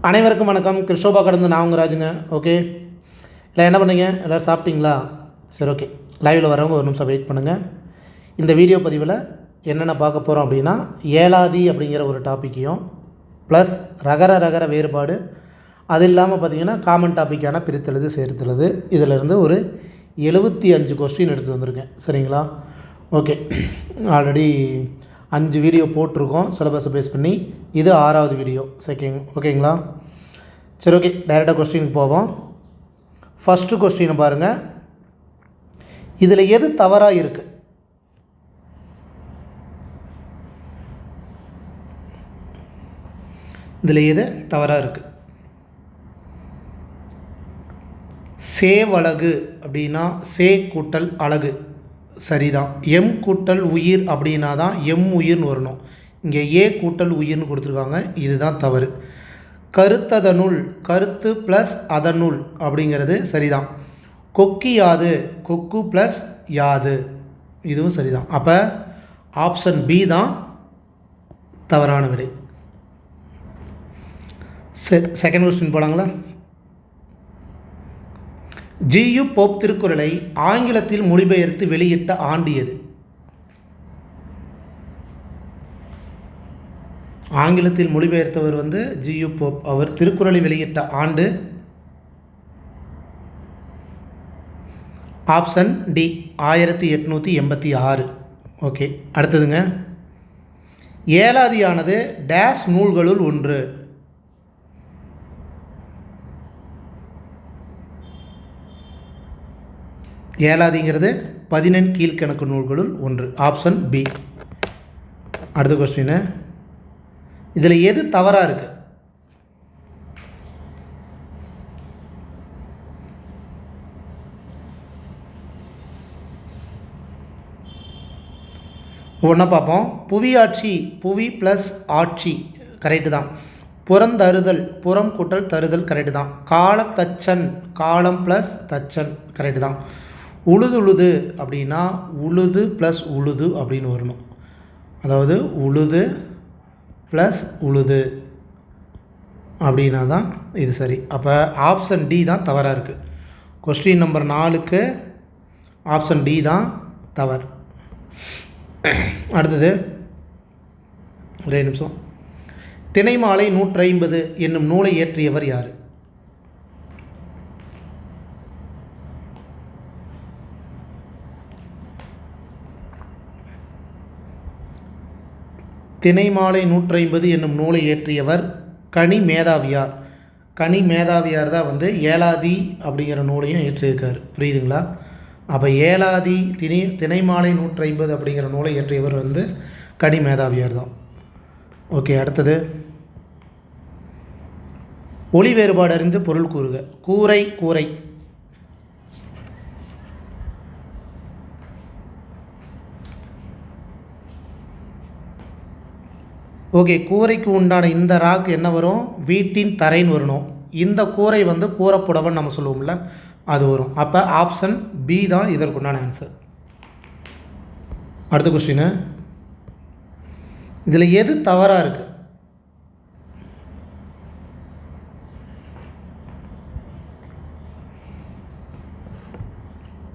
அனைவருக்கும் வணக்கம். கிறிஸ்டோபா கடந்து நான் உங்கள் ராஜுங்க. ஓகே, இல்லை என்ன பண்ணீங்க? எல்லோரும் சாப்பிட்டீங்களா? சரி, ஓகே. லைவில் வரவங்க ஒரு நிமிஷம் வெயிட் பண்ணுங்கள். இந்த வீடியோ பதிவில் என்னென்ன பார்க்க போகிறோம் அப்படின்னா, ஏலாதி அப்படிங்கிற ஒரு டாப்பிக்கையும் ப்ளஸ் ரகர வேறுபாடு, அது இல்லாமல் பார்த்திங்கன்னா காமன் டாப்பிக்கான பிரித்தெழுது சேர்த்தெழுது, இதிலிருந்து ஒரு 75 கொஸ்டின் எடுத்து வந்திருக்கேன். சரிங்களா? ஓகே, ஆல்ரெடி 5 வீடியோ போட்டிருக்கோம் சிலபஸை பேஸ் பண்ணி. இது 6வது வீடியோ. ஓகேங்களா? சரி, ஓகே, டைரெக்டாக கொஸ்டினுக்கு போவோம். ஃபஸ்ட்டு கொஸ்டினை பாருங்கள். இதில் எது தவறாக இருக்குது? இதில் எது தவறாக இருக்குது? சேவழகு அப்படின்னா சே கூட்டல் அழகு சரிதான். எம் கூட்டல் உயிர் அப்படின்னா தான் எம் உயிர்னு வரணும். இங்கே ஏ கூட்டல் உயிர்னு கொடுத்துருக்காங்க, இதுதான் தவறு. கருத்ததனுள், கருத்து ப்ளஸ் அதனுள் அப்படிங்கிறது சரிதான். கொக்கி யாது, கொக்கு ப்ளஸ் யாது, இதுவும் சரிதான். அப்போ ஆப்ஷன் பி தான் தவறான விடை. செகண்ட் கொஸ்டின் போலாங்களா? ஜியு போப் திருக்குறளை ஆங்கிலத்தில் மொழிபெயர்த்து வெளியிட்ட ஆண்டு எது? ஆங்கிலத்தில் மொழிபெயர்த்தவர் ஜியு போப். அவர் திருக்குறளை வெளியிட்ட ஆண்டு ஆப்ஷன் டி 1886. ஓகே, அடுத்ததுங்க. ஏலாதியானது டேஷ் நூல்களுள் ஒன்று. ஏலாதிங்கிறது 14 கீழ்கணக்கு நூல்களுள் ஒன்று. Option B. அடுத்த கொஸ்டின். இதில் எது தவறாக இருக்குது? ஒன்றா பார்ப்போம். புவியாட்சி, புவி ப்ளஸ் ஆட்சி கரெக்டு தான். புறந்தருதல், புறம் கூட்டல் தருதல் கரெக்டு தான். காலத்தச்சன், காலம் ப்ளஸ் தச்சன் கரெக்டு தான். உழுது அப்படின்னா உழுது ப்ளஸ் உழுது அப்படின்னு வரணும். அதாவது உழுது ப்ளஸ் உழுது அப்படின்னா தான் இது சரி. அப்போ ஆப்ஷன் டி தான் தவறாக இருக்குது. கொஸ்டின் நம்பர் 4க்கு ஆப்ஷன் டி தான் தவறு. அடுத்தது, ஒரே நிமிஷம். திணைமாலை 150 என்னும் நூலை இயற்றியவர் யார்? திணைமாலை 150 என்னும் நூலை இயற்றியவர் கனி மேதாவியார். கனி மேதாவியார் தான் ஏலாதி அப்படிங்கிற நூலையும் இயற்றியிருக்கார். புரியுதுங்களா? அப்போ ஏலாதி திணைமாலை 150 அப்படிங்கிற நூலை இயற்றியவர் கனி மேதாவியார் தான். ஓகே, அடுத்தது. ஒளி வேறுபாடு அறிந்து பொருள் கூறுக. கூரை, கூரை. ஓகே, கூரைக்கு உண்டான இந்த ராக் என்ன வரும்? வீட்டின் தரைன்னு வரணும். இந்த கூரை கூரைப்புடவன் நம்ம சொல்லுவோம்ல, அது வரும். அப்போ ஆப்ஷன் பி தான் இதற்குண்டான ஆன்சர். அடுத்த கொஸ்டின். இதில் எது தவறாக இருக்குது?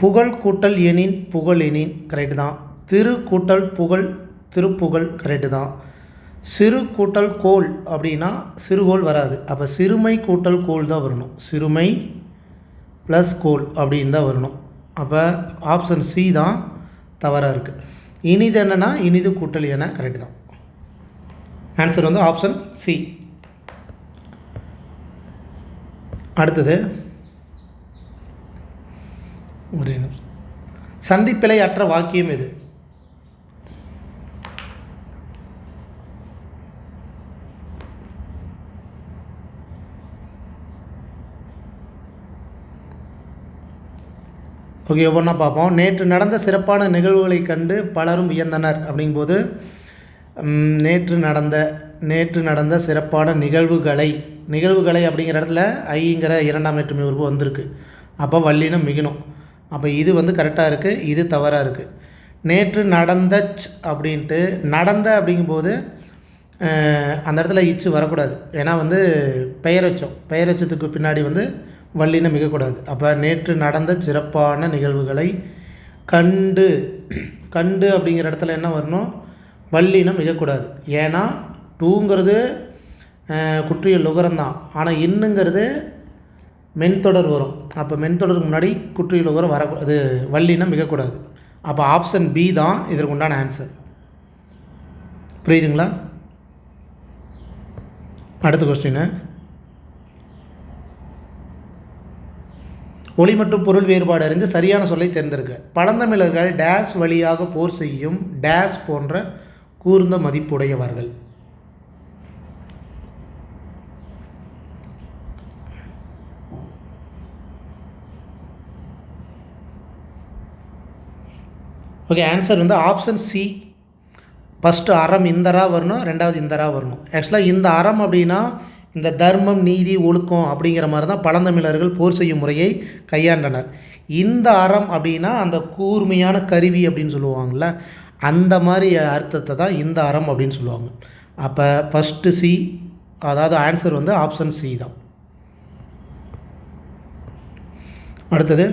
புகழ் கூட்டல் எனின் புகழ் எனின் கரெக்டு தான். திரு கூட்டல் புகழ் திருப்புகழ் கரெக்டு தான். சிறு கூட்டல் கோல் அப்படின்னா சிறுகோல் வராது. அப்போ சிறுமை கூட்டல் கோல் தான் வரணும். சிறுமை ப்ளஸ் கோல் அப்படின்னு தான் வரணும். அப்போ ஆப்ஷன் சி தான் தவறாக இருக்குது. இனிது என்னென்னா இனிது கூட்டல் என கரெக்டு தான். Answer option C. அடுத்தது, ஒரே நிமிஷம். சந்திப்பிழை அற்ற வாக்கியம் எது? ஓகே, ஒவ்வொன்றா பார்ப்போம். நேற்று நடந்த சிறப்பான நிகழ்வுகளை கண்டு பலரும் வியந்தனர் அப்படிங்கும்போது நேற்று நடந்த சிறப்பான நிகழ்வுகளை அப்படிங்கிற இடத்துல ஐங்கிற 2ஆம் வேற்றுமை உறுப்பு வந்திருக்கு. அப்போ வல்லினம் மிகணும். அப்போ இது கரெக்டாக இருக்குது, இது தவறாக இருக்குது. நேற்று நடந்த அப்படின்ட்டு நடந்த அப்படிங்கும்போது அந்த இடத்துல இச்சு வரக்கூடாது. ஏன்னா வந்து பெயரெச்சத்துக்கு பின்னாடி வந்து வல்லினம் மிகக்கூடாது. அப்போ நேற்று நடந்த சிறப்பான நிகழ்வுகளை கண்டு கண்டு அப்படிங்கிற இடத்துல என்ன வரணும்? வல்லினம் மிகக்கூடாது. ஏன்னா டூங்கிறது குற்றியல் லுகரம்தான். ஆனால் இன்னுங்கிறது மென்தொடர் வரும். அப்போ மென்தொடருக்கு முன்னாடி குற்றியல் லுகரம் அது வல்லினம் மிகக்கூடாது. அப்போ ஆப்ஷன் பி தான் இதற்கு உண்டான ஆன்சர். புரியுதுங்களா? அடுத்த கொஸ்டின், ஒளி மற்றும் பொருள் வேறுபாடு அறிந்து சரியான சொல்லை தேர்ந்தெடுக்க. பழந்தமிழர்கள் டேஷ் வழியாக போர் செய்யும் டேஷ் போன்ற கூர்ந்த மதிப்புடையவர்கள். ஓகே, ஆன்சர் வந்து ஆப்ஷன் சி. ஃபஸ்ட்டு அறம் இந்தரா வரணும், ரெண்டாவது இந்தரா வரணும். ஆக்சுவலாக இந்த அறம் அப்படின்னா இந்த தர்மம் நீதி ஒழுக்கம் அப்படிங்கிற மாதிரி தான் பழந்தமிழர்கள் போர் செய்யும் முறையை கையாண்டனர். இந்த அறம் அப்படின்னா அந்த கூர்மையான கருவி அப்படின்னு சொல்லுவாங்கள்ல, அந்த மாதிரி அர்த்தத்தை தான் இந்த அறம் அப்படின்னு சொல்லுவாங்க. அப்போ ஃபஸ்ட்டு சி, அதாவது ஆன்சர் வந்து ஆப்ஷன் சி தான். அடுத்தது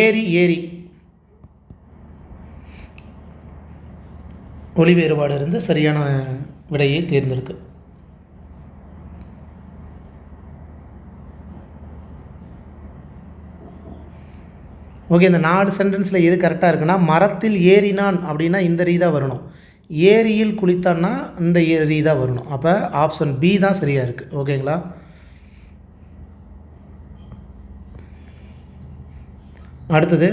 ஏரி ஏரி ஒளி வேறுபாடு இருந்து சரியான விடையை தேர்ந்தெடுக்கு. ஓகே, இந்த 4 சென்டென்ஸில் எது கரெக்டாக இருக்குன்னா, மரத்தில் ஏறினான் அப்படின்னா இந்த ரீ தான் வரணும், ஏரியில் குளித்தான்னா இந்த ரீ தான் வரணும். அப்போ ஆப்ஷன் பி தான் சரியாக இருக்குது. ஓகேங்களா? அடுத்தது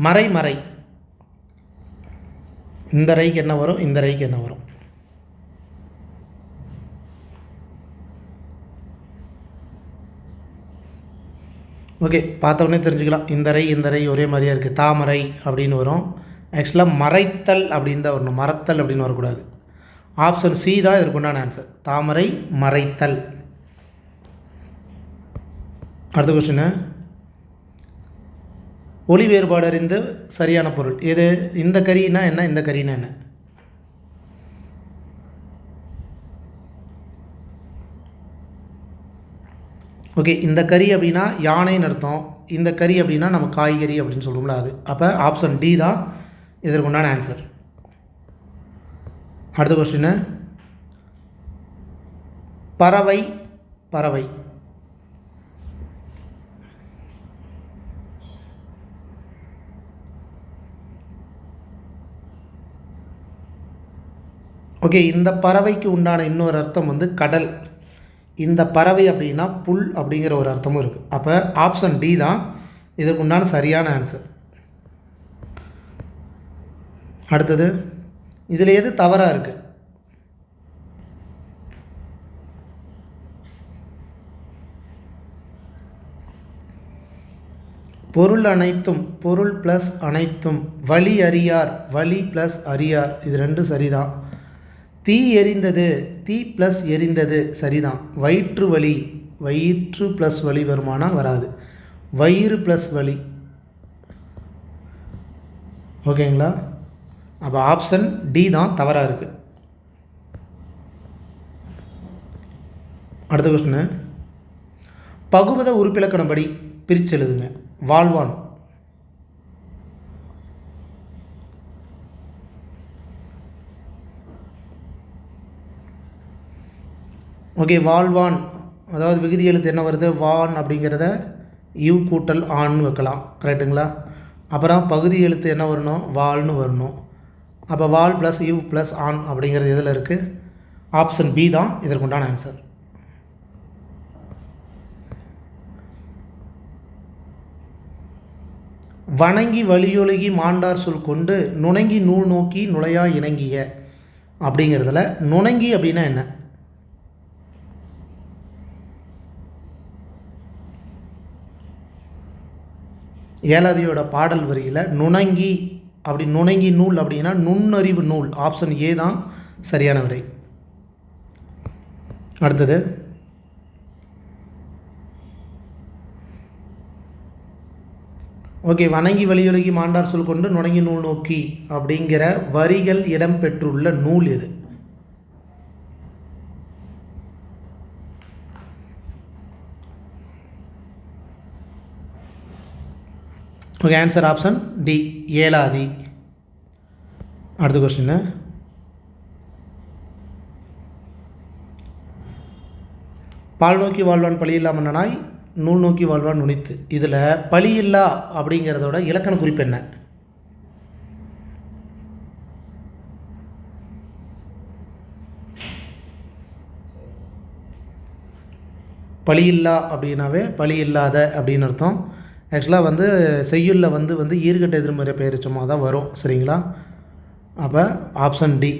மறை மறை, இந்த ரைக்கு என்ன வரும், இந்த ரைக்கு என்ன வரும்? ஓகே, பார்த்தோன்னே தெரிஞ்சுக்கலாம். இந்த ரை ஒரே மாதிரியாக இருக்குது. தாமரை அப்படின்னு வரும். ஆக்சுவலாக மறைத்தல் அப்படின்னு தான் வரணும், மறத்தல் அப்படின்னு வரக்கூடாது. ஆப்ஷன் சி தான் இதற்குண்டான ஆன்சர், தாமரை மறைத்தல். அடுத்த கொஸ்டின், ஒளி வேறுபாடு அறிந்து சரியான பொருள் எது? இந்த கரின்னா என்ன, இந்த கரின்னா என்ன? ஓகே, இந்த கறி அப்படின்னா யானைன்னு அர்த்தம், இந்த கறி அப்படின்னா நம்ம காய்கறி அப்படின்னு சொல்லுவோம்ல அது. அப்போ ஆப்ஷன் டி தான் இதற்குண்டான ஆன்சர். அடுத்த கொஸ்டின், பறவை பறவை ஓகே, இந்த பறவைக்கு உண்டான இன்னொரு அர்த்தம் வந்து கடல். இந்த பறவை அப்படின்னா புல் அப்படிங்கிற ஒரு அர்த்தமும் இருக்குது. அப்போ ஆப்ஷன் டி தான் இதற்கு உண்டான சரியான ஆன்சர். அடுத்தது, இதில் எது தவறாக இருக்குது? பொருள் அனைத்தும், பொருள் ப்ளஸ் அனைத்தும், வழி அறியார், வழி ப்ளஸ் அறியார், இது ரெண்டும் சரிதான். தீ எரிந்தது, தீ ப்ளஸ் எரிந்தது சரிதான். வயிற்று வலி, வயிற்று ப்ளஸ் வலி வருமானா வராது, வயிறு ப்ளஸ் வலி. ஓகேங்களா? அப்போ ஆப்ஷன் டி தான் தவறாக இருக்குது. அடுத்த கொஸ்டின், பகுபத உறுப்பிலக்கணப்படி பிரித்து எழுதுங்க. வாழ்வான், ஓகே, வாழ்வான் அதாவது விகுதி எழுத்து என்ன வருது, வான் அப்படிங்கிறத யூ கூட்டல் ஆன்னு வைக்கலாம். கரெக்டுங்களா? அப்புறம் பகுதி எழுத்து என்ன வரணும், வால்னு வரணும். அப்போ வால் ப்ளஸ் யூ ப்ளஸ் ஆன் அப்படிங்கிறது எதில் இருக்குது? ஆப்ஷன் பி தான் இதற்குண்டான ஆன்சர். வணங்கி வலியொழுகி மாண்டார் சொல் கொண்டு நுணங்கி நூல் நோக்கி நுழையா இணங்கிய அப்படிங்கிறதுல நுணங்கி அப்படின்னா என்ன? ஏலாதியோட பாடல் வரியில் நுணங்கி அப்படி நுணங்கி நூல் அப்படின்னா நுண்ணறிவு நூல். ஆப்ஷன் ஏ தான் சரியான விடை. அடுத்தது, ஓகே, வணங்கி வலியொழுகி மாண்டார் சொல் கொண்டு நுணங்கி நூல் நோக்கி அப்படிங்கிற வரிகள் இடம்பெற்றுள்ள நூல் எது? Okay, answer option D, Elathi. அடுத்த கொஸ்டின், பால் நோக்கி வாழ்வான் பழியில்லா மன்னனாய், நூல் நோக்கி வாழ்வான் நுனித்து. இதில் பழியில்லா அப்படிங்கிறதோட இலக்கண குறிப்பு என்ன? பழியில்லா அப்படின்னாவே பழி இல்லாத அப்படின்னு அர்த்தம். ஆக்சுவலாக வந்து செய்யுளில் வந்து ஈர்கட்ட எதிர்மறை பெயர்ச்சமாக தான் வரும். சரிங்களா? அப்போ ஆப்ஷன் டி,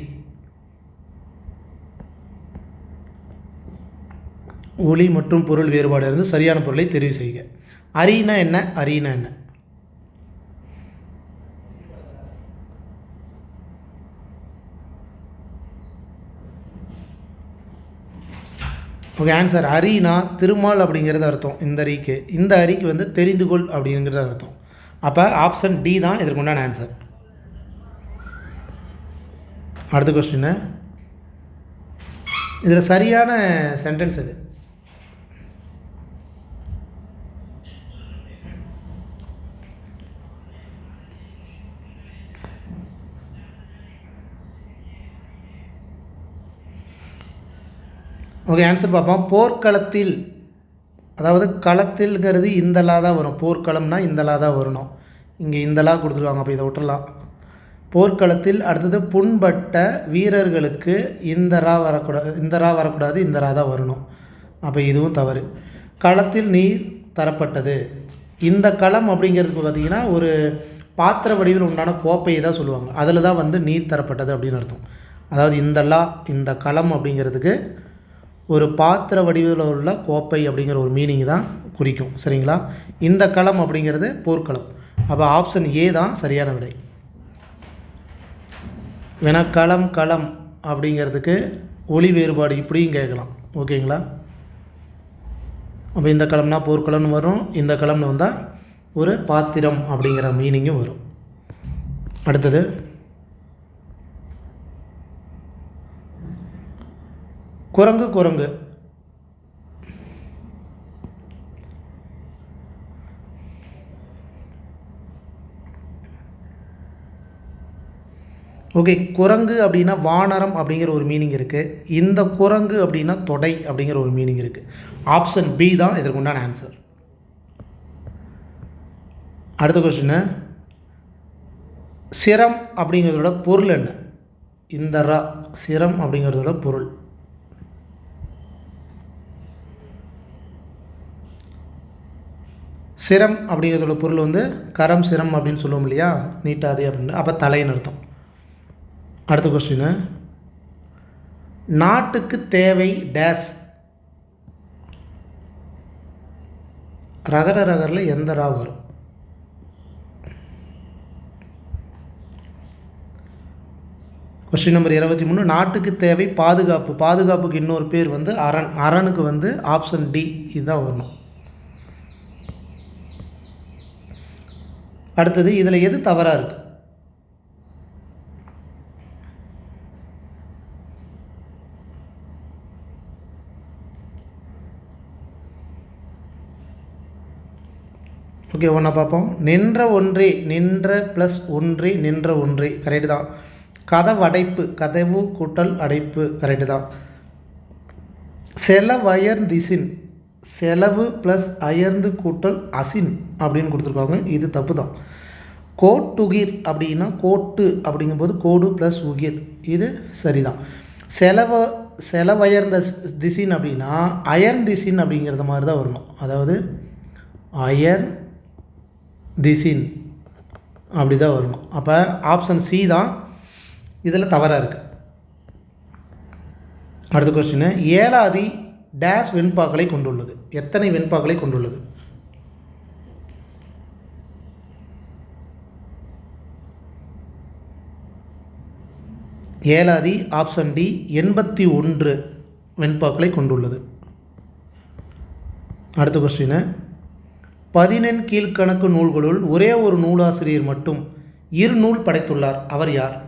ஒளி மற்றும் பொருள் வேறுபாடு இருந்து சரியான பொருளை தெரிவு செய்க. அரினா என்ன, அரினா என்ன? ஓகே, ஆன்சர் அரினா திருமால் அப்படிங்கிறது அர்த்தம். இந்த அரிக்கு வந்து தெரிந்து கொள் அப்படிங்கிறது அர்த்தம். அப்போ ஆப்ஷன் டி தான் இதற்குண்டான ஆன்சர். அடுத்த கொஸ்டின், இதில் சரியான சென்டென்ஸ் இது. ஓகே, ஆன்சர் பார்ப்போம். போர்க்களத்தில், அதாவது களத்தில்ங்கிறது இந்தலா தான் வரும். போர்க்களம்னா இந்தலா தான் வரணும். இங்கே இந்தலா கொடுத்துருவாங்க, அப்போ இதை விட்டுடலாம். போர்க்களத்தில், அடுத்தது புண்பட்ட வீரர்களுக்கு இந்தரா வரக்கூடாது, இந்தரா தான் வரணும். அப்போ இதுவும் தவறு. களத்தில் நீர் தரப்பட்டது. இந்த களம் அப்படிங்கிறதுக்கு பார்த்திங்கன்னா ஒரு பாத்திர வடிவில் உண்டான கோப்பையை தான் சொல்லுவாங்க. அதில் தான் வந்து நீர் தரப்பட்டது அப்படின்னு அர்த்தம். அதாவது இந்த களம் அப்படிங்கிறதுக்கு ஒரு பாத்திர வடிவில் உள்ள கோப்பை அப்படிங்கிற ஒரு மீனிங் தான் குறிக்கும். சரிங்களா? இந்த களம் அப்படிங்கிறது போர்க்களம். அப்போ ஆப்ஷன் ஏ தான் சரியான விடை. வேணா களம் அப்படிங்கிறதுக்கு ஒளி வேறுபாடு இப்படியும் கேட்கலாம். ஓகேங்களா? அப்போ இந்த களம்னா போர்க்களம்னு வரும், இந்த களம்னு வந்தால் ஒரு பாத்திரம் அப்படிங்கிற மீனிங்கும் வரும். அடுத்தது, குரங்கு. ஓகே, குரங்கு அப்படின்னா வானரம் அப்படிங்கிற ஒரு மீனிங் இருக்குது. இந்த குரங்கு அப்படின்னா தொடை அப்படிங்கிற ஒரு மீனிங் இருக்குது. ஆப்ஷன் பி தான் இதற்கு உண்டான ஆன்சர். அடுத்த கொஸ்டின், சிரம் அப்படிங்கிறதோட பொருள் என்ன? இந்த சிரம் அப்படிங்கிறதோட பொருள். சிரம் அப்படிங்கிறதோட பொருள் வந்து கரம் சிரம் அப்படின்னு சொல்லுவோம் இல்லையா, நீட்டாதே அப்படின்னு. அப்போ தலைன்னு அர்த்தம். அடுத்த கொஸ்டின், நாட்டுக்கு தேவை டேஸ். ரகரில் எந்த ரா வரும்? கொஸ்டின் நம்பர் 23, நாட்டுக்கு தேவை பாதுகாப்பு. பாதுகாப்புக்கு இன்னொரு பேர் வந்து அரண். அரணுக்கு வந்து ஆப்ஷன் டி இதுதான் வரணும். அடுத்தது, இதில் எது தவறாக இருக்குது? ஓகே, ஒன்றா பார்ப்போம். நின்ற ப்ளஸ் ஒன்றே கரெக்டு தான். கதவடைப்பு, கதவு கூட்டல் அடைப்பு கரெக்டு தான். செலவயர்ந்திசின், செலவு ப்ளஸ் அயர்ந்து கூட்டல் அசின் அப்படின்னு கொடுத்துருக்காங்க, இது தப்பு தான். கோட்டுகிர் அப்படின்னா கோட்டு அப்படிங்கும்போது கோடு ப்ளஸ் உகிர், இது சரிதான். செலவயர்ந்த திசின் அப்படின்னா அயர்ன் திசின் அப்படிங்கிறத மாதிரி தான் வரணும். அதாவது அயர் திசின் அப்படி தான் வரணும். அப்போ ஆப்ஷன் சி தான் இதில் தவறாக இருக்குது. அடுத்த கொஸ்டின், ஏலாதி டேஷ் வெண்பாக்களை கொண்டுள்ளது. எத்தனை வெண்பாக்களை கொண்டுள்ளது? ஏலாதி ஆப்ஷன் டி 81 வெண்பாக்களை கொண்டுள்ளது. அடுத்த கொஸ்டின், 14 கீழ்கணக்கு நூல்களுள் ஒரே ஒரு நூலாசிரியர் மட்டும் 2 நூல் படைத்துள்ளார். அவர் யார்?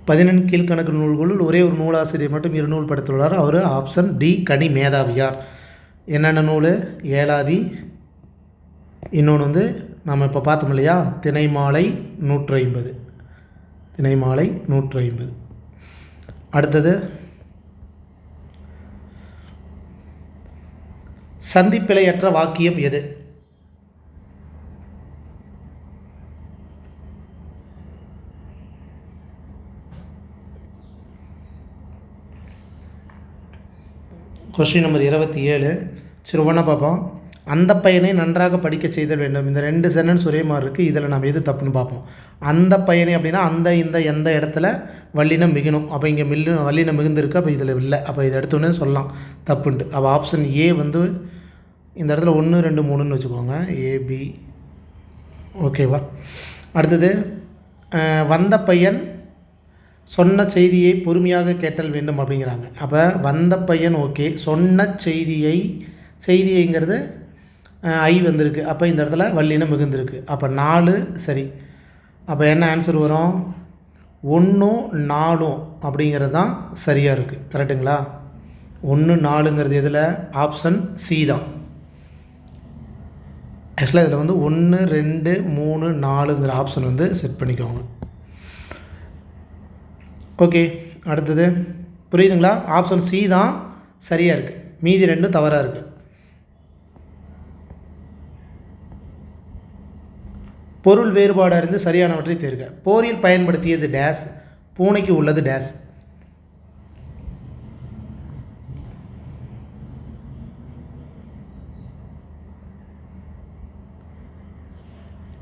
14 கீழ்கணக்கு நூல்களுள் ஒரே ஒரு நூலாசிரியர் மட்டும் 2 நூல் படைத்துள்ளார். அவர் ஆப்ஷன் டி கனி மேதாவியார். என்னென்ன நூல்? ஏலாதி, இன்னொன்று வந்து நம்ம இப்போ பார்த்தோம் இல்லையா, திணைமாலை 150. திணைமாலை 150. அடுத்தது சந்திப்பிழையற்ற வாக்கியம் எது? Question number 27. சரி ஒன்றா பார்ப்போம். அந்த பையனை நன்றாக படிக்க செய்தல் வேண்டும். இந்த 2 சென்டென்ஸ் ஒரே மாதிரி இருக்குது. இதில் நம்ம எது தப்புன்னு பார்ப்போம். அந்த பையனை அப்படின்னா அந்த இந்த எந்த இடத்துல வல்லினம் மிகணும். அப்போ இங்கே வல்லினம் மிகுந்திருக்கு. அப்போ இதில் இல்லை. அப்போ இதை எடுத்தோன்னே சொல்லலாம் தப்புன்ட்டு. அப்போ ஆப்ஷன் ஏ வந்து இந்த இடத்துல 1 2 3ன்னு வச்சுக்கோங்க. ஏபி ஓகேவா. அடுத்தது வந்த பையன் சொன்ன செய்தியை பொறுமையாக கேட்டல் வேண்டும் அப்படிங்கிறாங்க. அப்போ வந்த பையன் ஓகே, சொன்ன செய்தியைங்கிறது ஐ வந்திருக்கு. அப்போ இந்த இடத்துல வல்லினம் மிகுந்திருக்கு. அப்போ 4 சரி. அப்போ என்ன ஆன்சர் வரும்? 1 4 அப்படிங்கிறது தான் சரியாக இருக்குது. கரெக்டுங்களா? 1 4ங்கிறது எதில்? ஆப்ஷன் சி தான். ஆக்சுவலாக இதில் வந்து 1 2 3 4ங்கிற ஆப்ஷன் வந்து செட் பண்ணிக்கோங்க. ஓகே, அடுத்தது புரியுதுங்களா? ஆப்ஷன் சி தான் சரியாக இருக்குது, மீதி 2 தவறாக இருக்குது. பொருள் வேறுபாடு அறிந்து சரியானவற்றை தேர்க. போரில் பயன்படுத்தியது டேஸ், பூனைக்கு உள்ளது dash.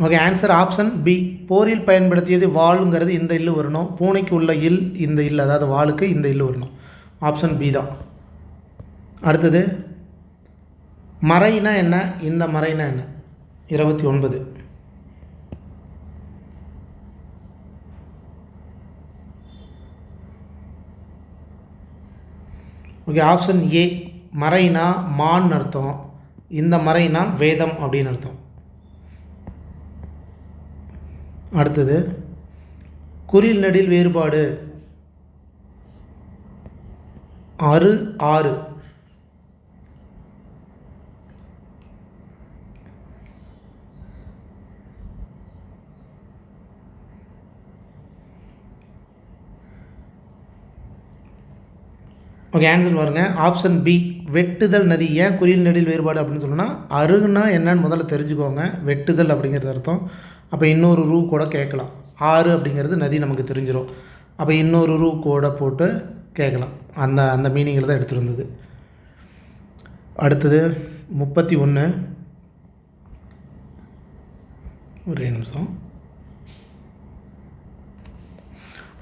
Okay, answer option B. போரில் பயன்படுத்தியது வாளுங்கிறது இந்த இல்லு வரணும். பூனைக்கு உள்ள இல் இந்த இல், அதாவது வாளுக்கு இந்த இல்லு வரணும். ஆப்ஷன் பி தான். அடுத்தது மறைனா என்ன? இந்த மறைனா என்ன? 29. Okay, option A. மறைனா மான்னு அர்த்தம், இந்த மறைனா வேதம் அப்படின்னு அர்த்தம். அடுத்தது குறில் நெடில் வேறுபாடு 6 6. ஓகே, ஆன்சர் பாருங்க. ஆப்ஷன் பி வெட்டுதல் நதி. ஏன் குறில் நெடில் வேறுபாடு அப்படின்னு சொன்னால், அருகுனா என்னன்னு முதல்ல தெரிஞ்சுக்கோங்க. வெட்டுதல் அப்படிங்கிறது அர்த்தம். அப்போ இன்னொரு ரூ கூட கேட்கலாம். 6 அப்படிங்கிறது நதி நமக்கு தெரிஞ்சிடும். அப்போ இன்னொரு ரூ கூட போட்டு கேட்கலாம். அந்த மீனிங்கில் தான் எடுத்துருந்தது. அடுத்தது 31. ஒரே நிமிஷம்.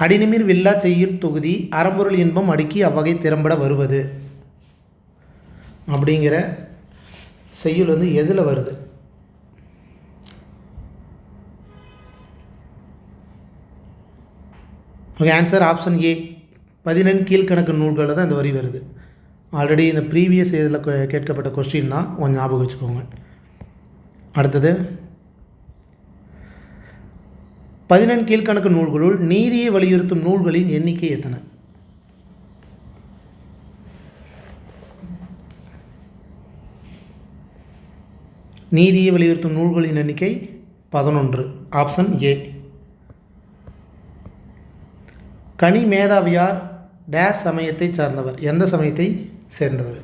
அடிநிமிர் வில்லா செய்யுள் தொகுதி அறம்பொருள் இன்பம் அடுக்கி அவ்வகை திறம்பட வருவது அப்படிங்கிற செய்யுள் வந்து எதில் வருது? Okay, answer option A. 14 கீழ்கணக்கு நூல்களில் தான் இந்த வரி வருது. ஆல்ரெடி இந்த ப்ரீவியஸ் இதில் கேட்கப்பட்ட கொஸ்டின் தான், கொஞ்சம் ஞாபகம் வச்சுக்கோங்க. அடுத்தது 14 கீழ்கணக்கு நூல்களுள் நீதியை வலியுறுத்தும் நூல்களின் எண்ணிக்கை எத்தனை? நீதியை வலியுறுத்தும் நூல்களின் எண்ணிக்கை 11. Option A. Ghani Methaviyar days சமயத்தை சார்ந்தவர். எந்த சமயத்தை சேர்ந்தவர்?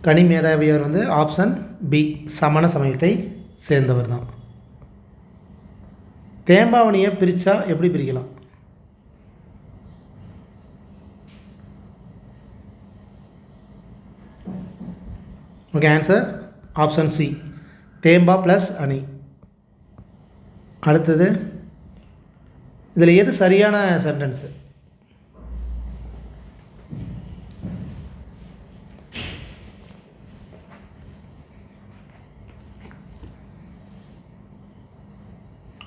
கனி மேதாவியார் வந்து ஆப்ஷன் பி சமண சமயத்தை சேர்ந்தவர் தான். தேம்பாவணியை பிரித்தா எப்படி பிரிக்கலாம்? ஓகே, ஆன்சர் ஆப்ஷன் சி தேம்பா ப்ளஸ் அணி. அடுத்தது இதில் எது சரியான sentence?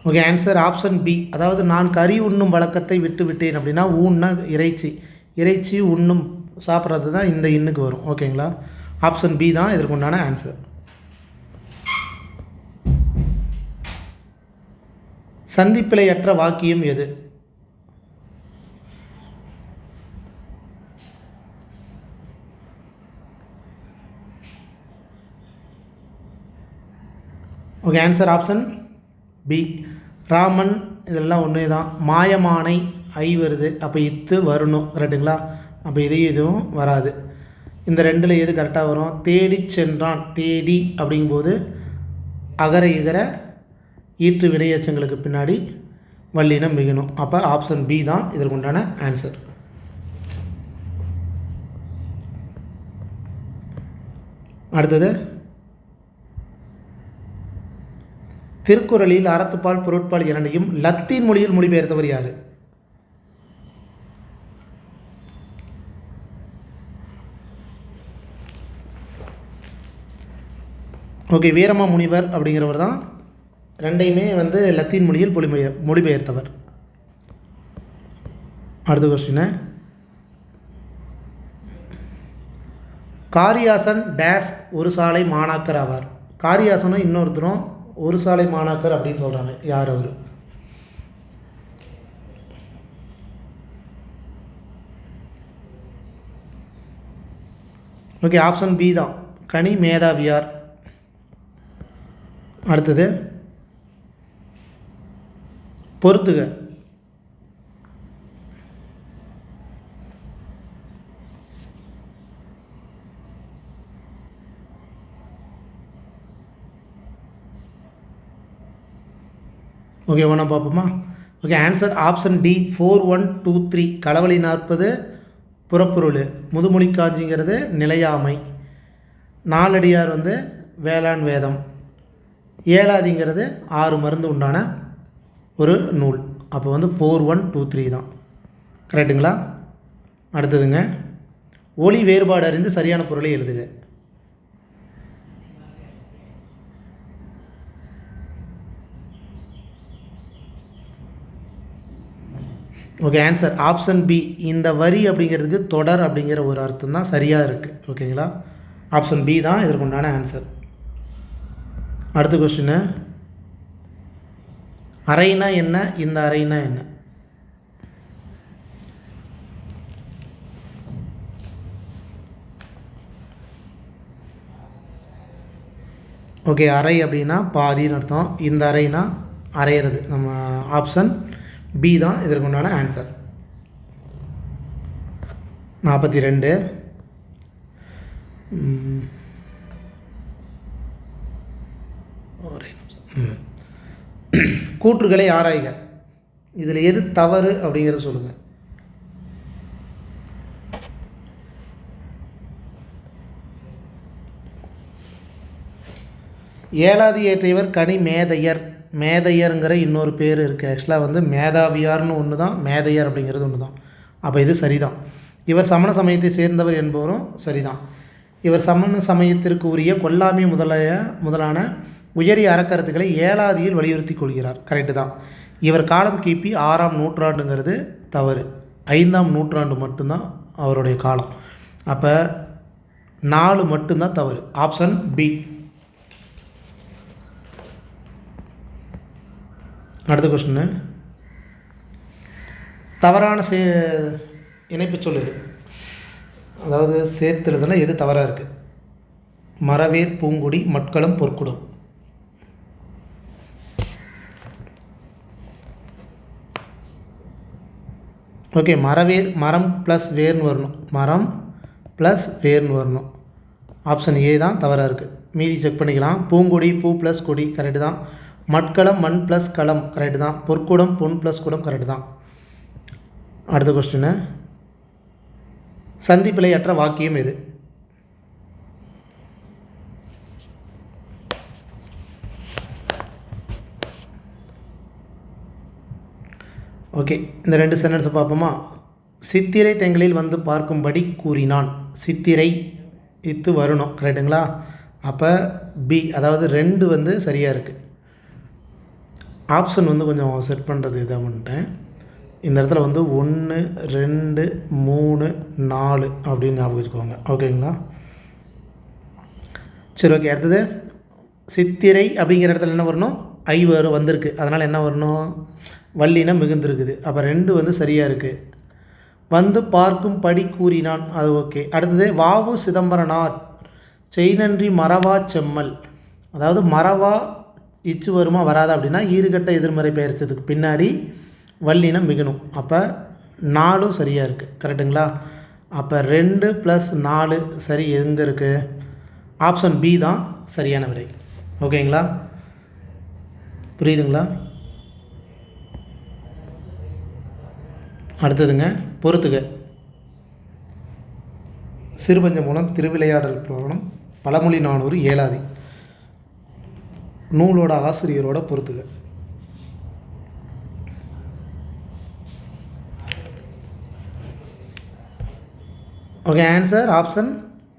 Okay, answer option B. அதாவது நான் கறி உண்ணும் வழக்கத்தை விட்டு விட்டேன் அப்படின்னா, ஊன்னா இறைச்சி உண்ணும் சாப்பிட்றது தான் இந்த இன்னுக்கு வரும். ஓகேங்களா? ஆப்ஷன் பி தான் இதற்கு உண்டான ஆன்சர். சந்திப்பிழையற்ற வாக்கியம் எது? Okay, answer option B. Raman இதெல்லாம் ஒன்றே தான். மாயமானை ஐ வருது, அப்போ இத்து வரணும், கரெக்டுங்களா? அப்போ இதையும் இதுவும் வராது. இந்த ரெண்டில் எது கரெக்டாக வரும்? தேடி சென்றான், தேடி அப்படிங்கும்போது அகர இகர ஈற்று வினையச்சங்களுக்கு பின்னாடி வல்லினம் மிகணும். அப்போ ஆப்ஷன் பி தான் இதற்கு உண்டான ஆன்சர். அடுத்தது, திருக்குறளில் அறத்துப்பால் பொருட்பால் இரண்டையும் லத்தீன் மொழியில் மொழிபெயர்த்தவர் யார்? ஓகே, வீரமா முனிவர் அப்படிங்கிறவர் தான் ரெண்டையுமே லத்தீன் மொழியில் மொழிபெயர்த்தவர். அடுத்த கொஸ்டின், காரியாசன் டேஷ் ஒரு சாலை மாணாக்கர் ஆவார். காரியாசனும் இன்னொருத்தரும் ஒரு சாலை மாணாக்கர் அப்படின்னு சொல்கிறாங்க. யார் அவர்? ஓகே, ஆப்ஷன் பி தான், கனி மேதாவியார். அடுத்தது, பொறுத்துக. ஓகே, ஒன்றா பார்ப்போமா? Okay, answer option D 4123. களவழி 40 புறப்பொருள். முதுமொழி காஞ்சிங்கிறது நிலையாமை. நாலடியார் வேளாண் வேதம். ஏழாதிங்கிறது 6 மருந்து உண்டான ஒரு நூல். அப்போ 4123 தான், கரெக்டுங்களா? அடுத்ததுங்க, ஒளி வேறுபாடு அறிந்து சரியான பொருளை எழுதுக. Okay, answer option B. இந்த வரி அப்படிங்கிறதுக்கு தொடர் அப்படிங்கிற ஒரு அர்த்தம் தான் சரியாக இருக்குது. ஓகேங்களா? ஆப்ஷன் பி தான் இதற்கு உண்டான ஆன்சர். அடுத்த கொஸ்டின், அறைனா என்ன, இந்த அறைனா என்ன? ஓகே, அறை அப்படின்னா பாதின்னு அர்த்தம். இந்த அறைனா அறையிறது. நம்ம ஆப்ஷன் பி தான் இதற்கு உண்டான ஆன்சர். 42, கூற்றுகளை ஆராய்க. இதில் எது தவறு அப்படிங்கிறத சொல்லுங்கள். ஏழாதி ஏற்றையவர் கனி மேதையர். மேதையருங்கிற இன்னொரு பேர் இருக்குது. ஆக்சுவலாக மேதாவியார்னு ஒன்று தான், மேதையர் அப்படிங்கிறது ஒன்று தான். அப்போ இது சரிதான். இவர் சமண சமயத்தை சேர்ந்தவர் என்பவரும் சரிதான். இவர் சமண சமயத்திற்கு உரிய கொல்லாமை முதலான உயரிய அறக்கருத்துக்களை ஏழாதியில் வலியுறுத்தி கொள்கிறார். கரெக்டு தான். இவர் காலம் கிபி 6ஆம் நூற்றாண்டுங்கிறது தவறு. 5ஆம் நூற்றாண்டு மட்டும்தான் அவருடைய காலம். அப்போ 4 மட்டும்தான் தவறு. Option B. அடுத்த கொஸ்டின், தவறான இணைப்பு சொல்லுது. அதாவது சேர்த்துறதுல எது தவறாக இருக்குது? மரவேர் பூங்குடி மட்களம் பொற்குடம். ஓகே, மரவேர் மரம் ப்ளஸ் வேர்னு வரணும். மரம் ப்ளஸ் வேர்னு வரணும். ஆப்ஷன் ஏ தான் தவறாக இருக்குது. மீதி செக் பண்ணிக்கலாம். பூங்கொடி பூ ப்ளஸ் கொடி கரெக்டு தான். மட்களம் மண் ப்ளஸ் களம் கரெக்டு தான். பொற்குடம் பொன் ப்ளஸ் குடம் கரெக்டு தான். அடுத்த கொஸ்டின், சந்திப்பிழையற்ற வாக்கியம் எது? ஓகே, இந்த 2 சென்டென்ஸை பார்ப்போமா? சித்திரை தெங்களில் பார்க்கும்படி கூறினான். சித்திரை இத்து வரணும், கரெக்டுங்களா? அப்போ பி, அதாவது 2 சரியாக இருக்குது. ஆப்ஷன் கொஞ்சம் செட் பண்ணுறது இதாக பண்ணிட்டேன். இந்த இடத்துல 1 2 3 4 அப்படின்னு ஞாபகம் வச்சுக்கோங்க. ஓகேங்களா? சரி, ஓகே. அடுத்தது, சித்திரை அப்படிங்கிற இடத்துல என்ன வரணும்? ஐ வந்திருக்கு, அதனால் என்ன வரணும், வல்லினம் மிகுந்திருக்குது. அப்போ 2 வந்து சரியாக இருக்குது. வந்து பார்க்கும் படி கூறினான், அது ஓகே. அடுத்தது வாவு சிதம்பரனார் செய்நன்றி மறவா செம்மல். அதாவது மறவா இச்சு வருமா வராதா அப்படின்னா ஈறுகட்ட எதிர்மறை பெயர்ச்சதுக்கு பின்னாடி வல்லினம் மிகணும். அப்போ 4 சரியாக இருக்குது. கரெக்டுங்களா? அப்போ 2 + 4 சரி எங்கே இருக்குது? ஆப்ஷன் பி தான் சரியான விடை. ஓகேங்களா? புரியுதுங்களா? அடுத்ததுங்க பொறுத்துக. சிறுபஞ்ச மூலம் திருவிளையாடல் புராணம் பழமொழி 400 ஏலாதி நூலோட ஆசிரியரோட பொறுத்துக. ஓகே, ஆன்சர் ஆப்ஷன்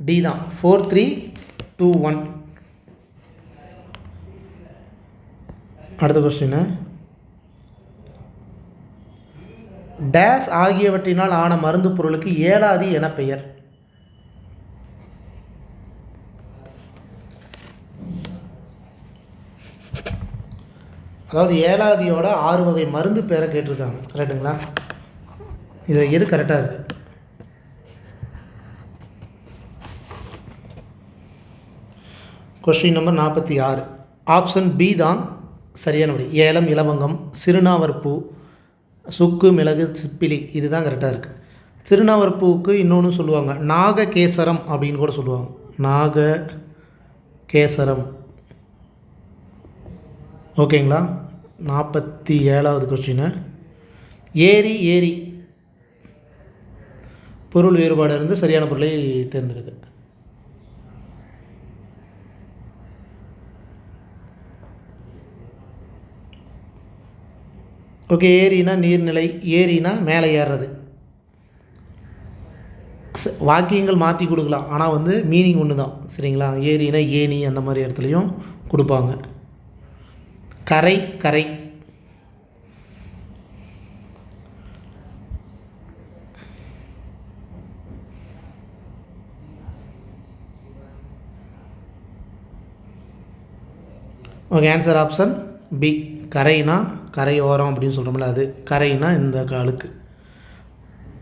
டி தான். 4 3 2 1. அடுத்த கொஸ்டின், டேஸ் ஆகியவற்றினால் ஆன மருந்து பொருளுக்கு ஏலாதி என பெயர். அதாவது ஏலாதியோட 6 வகை மருந்து பேரை கேட்டிருக்காங்க. கரெக்டுங்களா? இதில் எது கரெக்டாக இருக்குது? Question number 46. ஆப்ஷன் பி தான் சரியான விடை. ஏலம், இலவங்கம், சிறுநாவற்பூ, சுக்கு, மிளகு, சிப்பிலி, இதுதான் கரெக்டாக இருக்குது. சிறுநாவற்பூவுக்கு இன்னொன்று சொல்லுவாங்க நாககேசரம் அப்படின்னு கூட சொல்லுவாங்க. நாககேசரம். ஓகேங்களா? 47வது கொஸ்டின், ஏரி ஏரி பொருள் வேறுபாடு இருந்து சரியான பொருளை தேர்ந்தெடுக்க. ஓகே, ஏரினா நீர்நிலை, ஏரினா மேலே ஏறுறது. வாக்கியங்கள் மாற்றி கொடுக்கலாம், ஆனால் வந்து மீனிங் ஒன்று தான். சரிங்களா? ஏரினா ஏனி அந்த மாதிரி இடத்துலையும் கொடுப்பாங்க. கரை கரை. Okay, answer option B. கரைனா கரையோரம் அப்படின்னு சொல்கிறோம்ல, அது கரைனா இந்த காலுக்கு.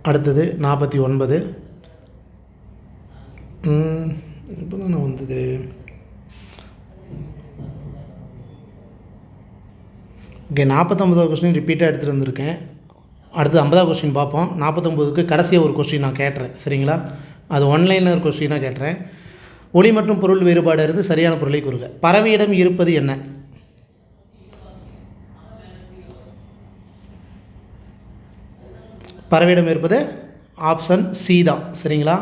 அடுத்தது 49. இப்போ தான் நான் வந்தது. ஓகே, 49வது கொஸ்டின் ரிப்பீட்டாக எடுத்துகிட்டு வந்திருக்கேன். அடுத்து 50வது கொஸ்டின் பார்ப்போம். 49க்கு கடைசியாக ஒரு கொஸ்டின் நான் கேட்டுறேன். சரிங்களா? அது ஒன்லைனர் கொஸ்டினாக கேட்டுறேன். ஒளி மற்றும் பொருள் வேறுபாடு இருந்து சரியான பொருளை கூறுக. பறவையிடம் இருப்பது என்ன? பறவையிடம் இருப்பது ஆப்ஷன் சி தான். சரிங்களா?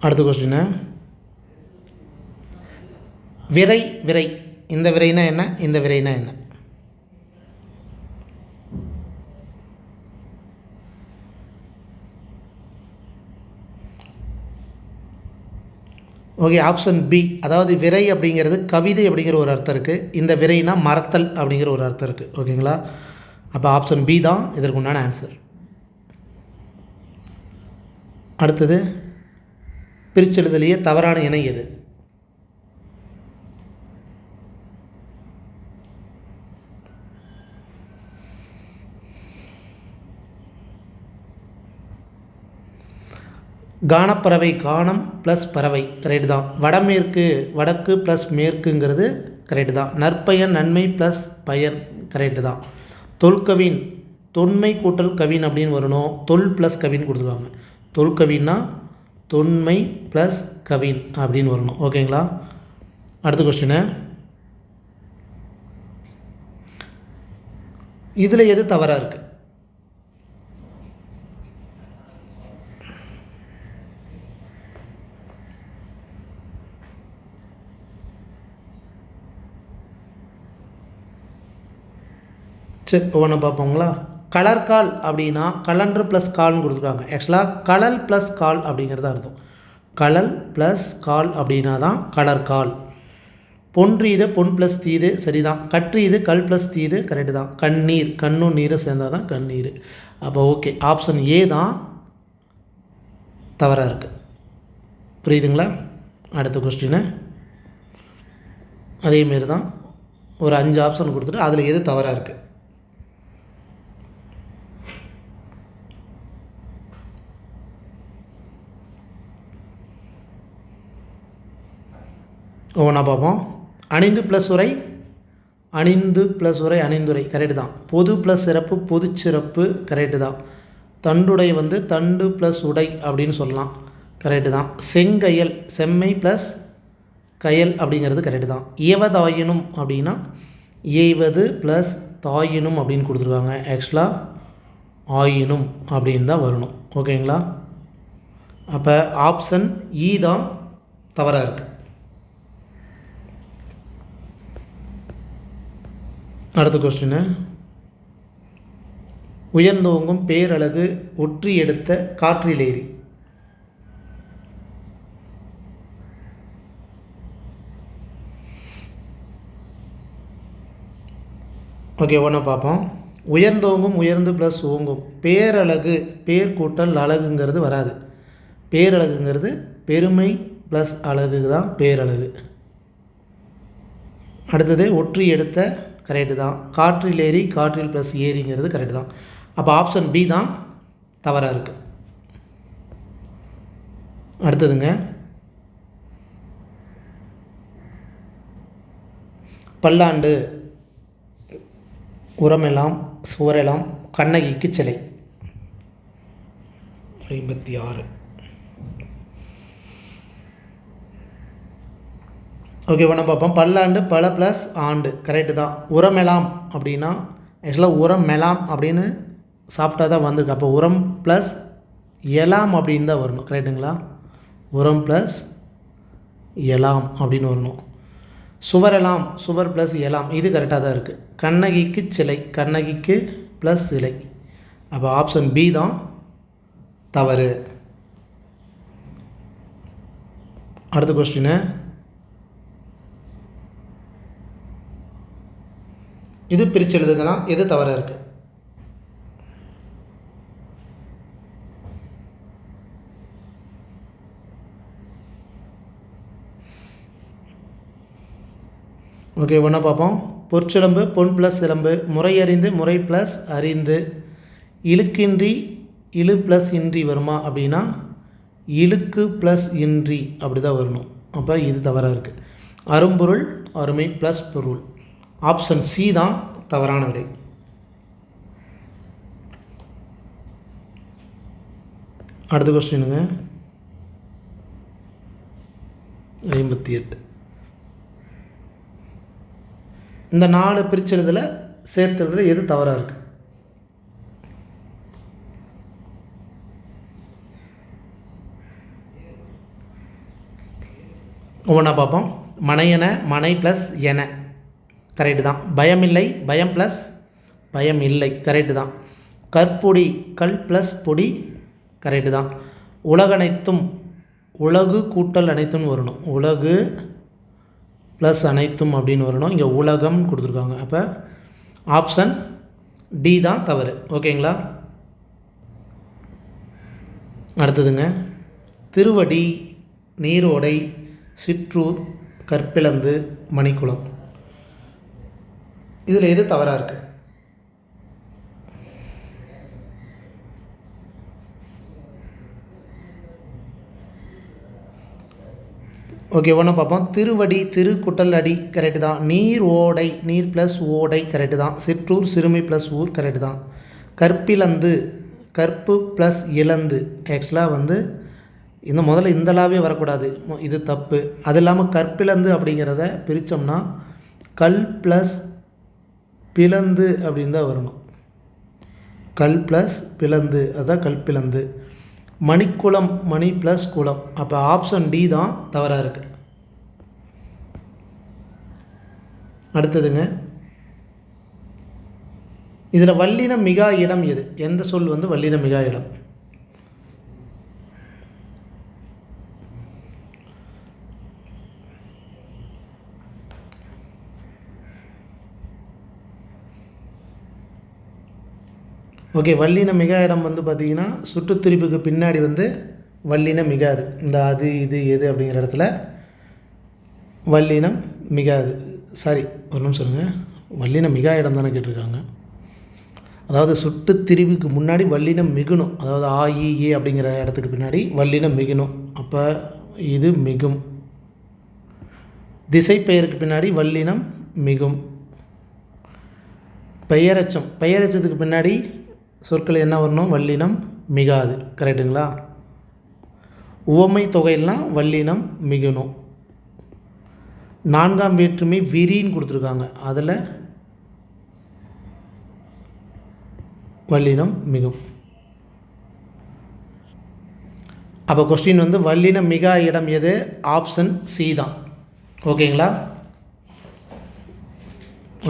அடுத்த கொஸ்டின், விரை விரை. இந்த விரைனா என்ன, இந்த விரைனா என்ன? Okay, option B. அதாவது விரை அப்படிங்கிறது கவிதை அப்படிங்கிற ஒரு அர்த்தம் இருக்குது. இந்த விரைனா மறத்தல் அப்படிங்கிற ஒரு அர்த்தம் இருக்குது. ஓகேங்களா? அப்போ ஆப்ஷன் பி தான் இதற்கு உண்டான ஆன்சர். அடுத்தது, பிரிச்செழுதலியே தவறான இணை எது? கானப்பறவை, கானம் ப்ளஸ் பறவை கரெக்டு தான். வடமேற்கு, வடக்கு ப்ளஸ் மேற்குங்கிறது கரெக்டு தான். நற்பயன், நன்மை ப்ளஸ் பயன் கரெக்டு தான். தொல்கவின், தொன்மை கூட்டல் கவின் அப்படின்னு வரணும். தொல் ப்ளஸ் கவின் கொடுத்துருவாங்க. தொல்கவின்னா தொன்மை ப்ளஸ் கவின் அப்படின்னு வரணும். ஓகேங்களா? அடுத்த கொஸ்டின், இதில் எது தவறாக இருக்குது? சரி, ஒவ்வொன்று பார்ப்போங்களா? கலர்கால் அப்படின்னா கலண்டர் ப்ளஸ் கால்னு கொடுத்துருக்காங்க. ஆக்சுவலாக கலல் ப்ளஸ் கால் அப்படிங்கிறது அர்த்தம். கலல் ப்ளஸ் கால் அப்படின்னா தான் கலர்கால். பொன்றீது, பொன் ப்ளஸ் தீது சரிதான். கற்றீது, கல் ப்ளஸ் தீது கரெக்டு தான். கண்ணீர், கண்ணும் நீரும் சேர்ந்தால் தான் கண்ணீர். அப்போ ஓகே, ஆப்ஷன் ஏ தான் தவறாக இருக்குது. புரியுதுங்களா? அடுத்த கொஸ்டின் அதேமாரி தான். ஒரு 5 ஆப்ஷன் கொடுத்துட்டு அதில் எது தவறாக இருக்குது. ஒவ்வொன்றா பார்ப்போம். அணிந்து ப்ளஸ் உரை, அணிந்து ப்ளஸ் உரை அணிந்துரை கரெக்டு தான். பொது ப்ளஸ் சிறப்பு பொது சிறப்பு கரெக்டு தான். தண்டுடை வந்து தண்டு ப்ளஸ் உடை அப்படின்னு சொல்லலாம், கரெக்டு தான். செங்கயல் செம்மை ப்ளஸ் கயல் அப்படிங்கிறது கரெக்டு தான். ஏவதாயினும் அப்படின்னா ஏய்வது ப்ளஸ் தாயினும் அப்படின்னு கொடுத்துருக்காங்க. ஆக்சுவலாக ஆயினும் அப்படின்னு தான் வரணும். ஓகேங்களா? அப்போ ஆப்ஷன் இ தான் தவறாக இருக்குது. அடுத்த கொஸ்டின், உயர்ந்தோங்கும் பேரழகு ஒற்றி எடுத்த காற்றிலேறி. ஓகே, ஒன்றா பார்ப்போம். உயர்ந்தோங்கும் உயர்ந்து ப்ளஸ் ஓங்கும் பேரழகு பேர் கூட்டல் அழகுங்கிறது வராது. பேரழகுங்கிறது பெருமை ப்ளஸ் அழகு தான் பேரழகு. அடுத்தது ஒற்றி எடுத்த கரெக்டு தான். காற்றில் ஏறி காற்றில் ப்ளஸ் ஏரிங்கிறது கரெக்டு தான். அப்போ ஆப்ஷன் பி தான் தவறாக இருக்குது. அடுத்ததுங்க, பல்லாண்டு உரமெல்லாம் சுவரெல்லாம் கண்ணகிக்கு சிலை. 56. ஓகே, ஒன்று பார்ப்போம். பல்லாண்டு பல ப்ளஸ் ஆண்டு கரெக்டு தான். உரமெலாம் அப்படின்னா ஆக்சுவலாக உரம் மெலாம் அப்படின்னு சாப்பிட்டா தான் வந்திருக்கு. அப்போ உரம் ப்ளஸ் எலாம் அப்படின்னு தான் வரணும், கரெக்டுங்களா? உரம் ப்ளஸ் எலாம் அப்படின்னு வரணும். சுவரெல்லாம் சுவர் ப்ளஸ் எலாம் இது கரெக்டாக தான் இருக்குது. கண்ணகிக்கு சிலை கண்ணகிக்கு ப்ளஸ் சிலை. அப்போ ஆப்ஷன் பி தான் தவறு. அடுத்த கொஸ்டின், இது பிரித்து எழுதுக்கலாம், எது தவறாக இருக்குது. ஓகே, ஒன்றா பார்ப்போம். பொற்சிலம்பு பொன் ப்ளஸ் சிலம்பு முறையறிந்து முறை ப்ளஸ் அறிந்து இழுக்கின்றி இழு ப்ளஸ் இன்றி வருமா அப்படின்னா இழுக்கு ப்ளஸ் இன்றி அப்படி தான் வரணும். அப்போ இது தவறாக இருக்குது. அரும்பொருள் அருமை ப்ளஸ் பொருள். ஆப்ஷன் சி தான் தவறான விடை. அடுத்த கொஸ்டினுங்க, 58. இந்த 4 பிரிச்செழுதில் சேர்த்துறதுல எது தவறாக இருக்குது. ஒவ்வொன்றா பார்ப்போம். மனையென மனை ப்ளஸ் என கரெக்டு தான். பயமில்லை பயம் ப்ளஸ் பயம் இல்லை கரெக்டு தான். கற்பொடி கல் ப்ளஸ் பொடி கரெக்டு தான். உலகனைத்தும் உலகு கூட்டல் அனைத்தும் வரணும். உலகு ப்ளஸ் அனைத்தும் அப்படின்னு வரணும். இங்கே உலகம் கொடுத்துருக்காங்க. அப்போ ஆப்ஷன் டி தான் தவறு. ஓகேங்களா? அடுத்ததுங்க, திருவடி நீரோடை சிற்றூர் கற்பிளந்து மணிக்குளம் இதில் எது தவறாக இருக்குது. ஓகே, ஒன்று பார்ப்போம். திருவடி திரு குட்டல் அடி கரெக்டு தான். நீர் ஓடை நீர் ப்ளஸ் ஓடை கரெக்டு தான். சிற்றூர் சிறுமை ப்ளஸ் ஊர் கரெக்டு தான். கற்பிளந்து கற்பு ப்ளஸ் இழந்து ஆக்சுவலாக வந்து இந்த முதல்ல இந்தலாவே வரக்கூடாது, இது தப்பு. அது இல்லாமல் கற்பிளந்து அப்படிங்கிறத பிரித்தோம்னா கல் ப்ளஸ் பிளந்து அப்படின்னு தான் வரணும். கல் ப்ளஸ் பிளந்து அதுதான் கல்பிளந்து. மணிக்குளம் மணி ப்ளஸ் குளம். அப்போ ஆப்ஷன் டி தான் தவறாக இருக்குது. அடுத்ததுங்க, இதில் வல்லின மிகா இடம் எது? எந்த சொல் வந்து வல்லின மிகா இடம்? ஓகே, வல்லின மிகா இடம் வந்து பார்த்திங்கன்னா சுட்டுத்திரிப்புக்கு பின்னாடி வந்து வல்லின மிகாது. இந்த அது இது எது அப்படிங்கிற இடத்துல வல்லினம் மிகாது. சாரி ஒரு நிமிஷம் சொல்லுங்கள், வல்லினம் மிகா இடம் தானே கேட்டிருக்காங்க. அதாவது சுட்டு திரிவுக்கு முன்னாடி வல்லினம் மிகுணும், அதாவது ஆ இ ஏ அப்படிங்கிற இடத்துக்கு பின்னாடி வல்லினம் மிகுணும். அப்போ இது மிகும். திசை பெயருக்கு பின்னாடி வல்லினம் மிகும். பெயரச்சம், பெயரச்சத்துக்கு பின்னாடி சொற்கள் என்ன வரணும்? வல்லினம் மிகாது. கரெக்டுங்களா? உவமை தொகையெல்லாம் வல்லினம் மிகணும். நான்காம் வேற்றுமை விரின்னு கொடுத்துருக்காங்க, அதில் வல்லினம் மிகும். அப்போ கொஸ்டின் வந்து வல்லினம் மிகா இடம் எது? ஆப்ஷன் சி தான். ஓகேங்களா?